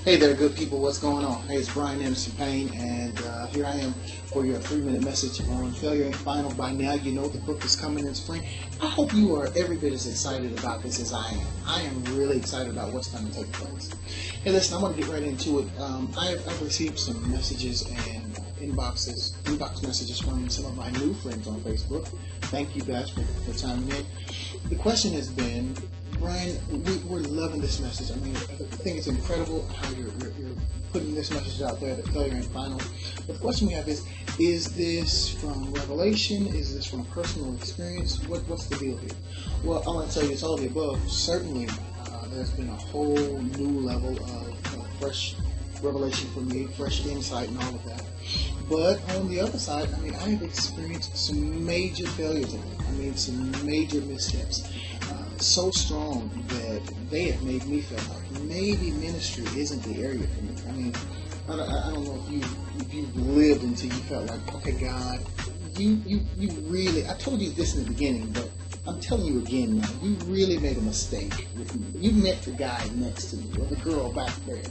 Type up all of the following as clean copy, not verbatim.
Hey there, good people. What's going on? Hey, it's Brian Anderson-Payne, and here I am for your 3-minute message on Failure Ain't Final. By now, you know the book is coming in spring. I hope you are every bit as excited about this as I am. I am really excited about what's going to take place. Hey, listen, I'm going to get right into it. I've received some messages and inbox messages from some of my new friends on Facebook. Thank you guys for chiming in. The question has been, Brian, we're loving this message. I mean, I think it's incredible how you're putting this message out there that failure ain't final. But the question we have is this from revelation? Is this from personal experience? What's the deal here? Well, I want to tell you it's all of the above. Certainly, there's been a whole new level of fresh revelation for me, fresh insight and all of that. But on the other side, I mean, I have experienced some major failures in it. I mean, some major missteps. So strong that they have made me feel like maybe ministry isn't the area for me. I mean, I don't know if you've lived until you felt like, okay, God, you really, I told you this in the beginning, but I'm telling you again now, you really made a mistake with me. You met the guy next to me or the girl back there.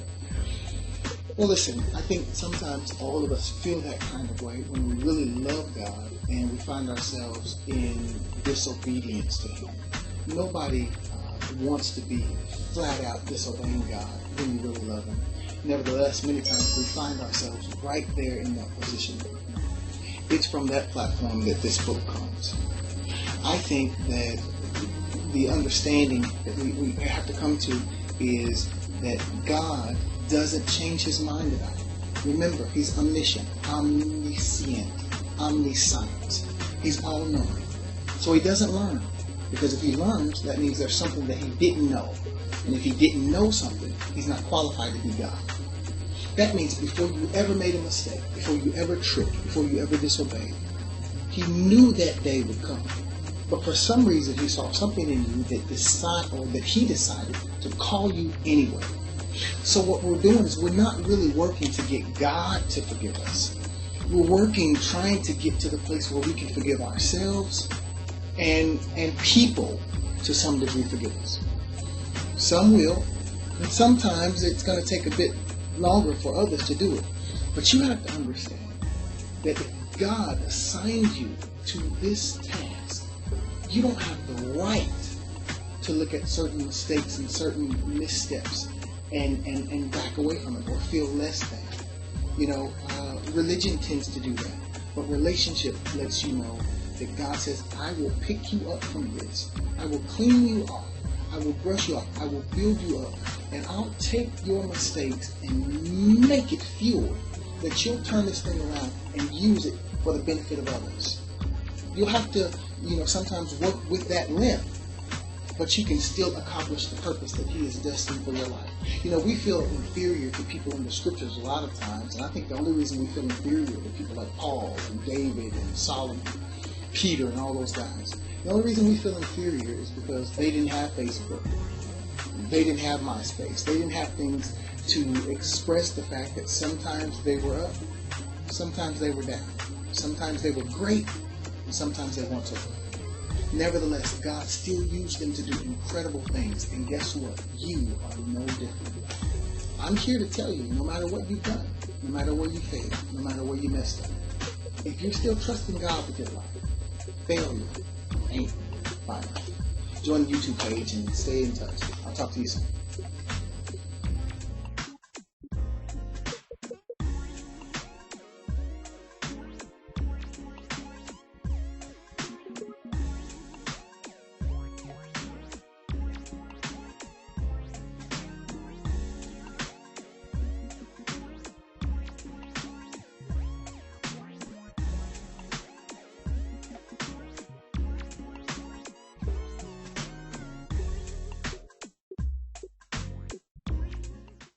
Well, listen, I think sometimes all of us feel that kind of way when we really love God and we find ourselves in disobedience to Him. Nobody wants to be flat out disobeying God when you really love Him. Nevertheless, many times we find ourselves right there in that position. It's from that platform that this book comes. I think that the understanding that we have to come to is that God doesn't change His mind about it. Remember, He's omniscient, omniscient, omniscient. He's all-knowing. So He doesn't learn. Because if He learns, that means there's something that He didn't know. And if He didn't know something, He's not qualified to be God. That means before you ever made a mistake, before you ever tripped, before you ever disobeyed, He knew that day would come. But for some reason, He saw something in you that He decided to call you anyway. So what we're doing is we're not really working to get God to forgive us. We're working, trying to get to the place where we can forgive ourselves and people to some degree forgive us. Some will, and sometimes it's going to take a bit longer for others to do it. But you have to understand that if God assigned you to this task, you don't have the right to look at certain mistakes and certain missteps and back away from it or feel less than. You know, religion tends to do that, but relationship lets you know that God says, I will pick you up from this. I will clean you off. I will brush you off. I will build you up. And I'll take your mistakes and make it fuel that you'll turn this thing around and use it for the benefit of others. You'll have to, sometimes work with that limp, but you can still accomplish the purpose that He is destined for your life. We feel inferior to people in the scriptures a lot of times, and I think the only reason we feel inferior to people like Paul and David and Solomon, Peter and all those guys. The only reason we feel inferior is because they didn't have Facebook. They didn't have MySpace. They didn't have things to express the fact that sometimes they were up, sometimes they were down, sometimes they were great, and sometimes they weren't so good. Nevertheless, God still used them to do incredible things, and guess what? You are no different. I'm here to tell you, no matter what you've done, no matter where you failed, no matter where you messed up, if you're still trusting God with your life, failure ain't final. Join the YouTube page and stay in touch. I'll talk to you soon.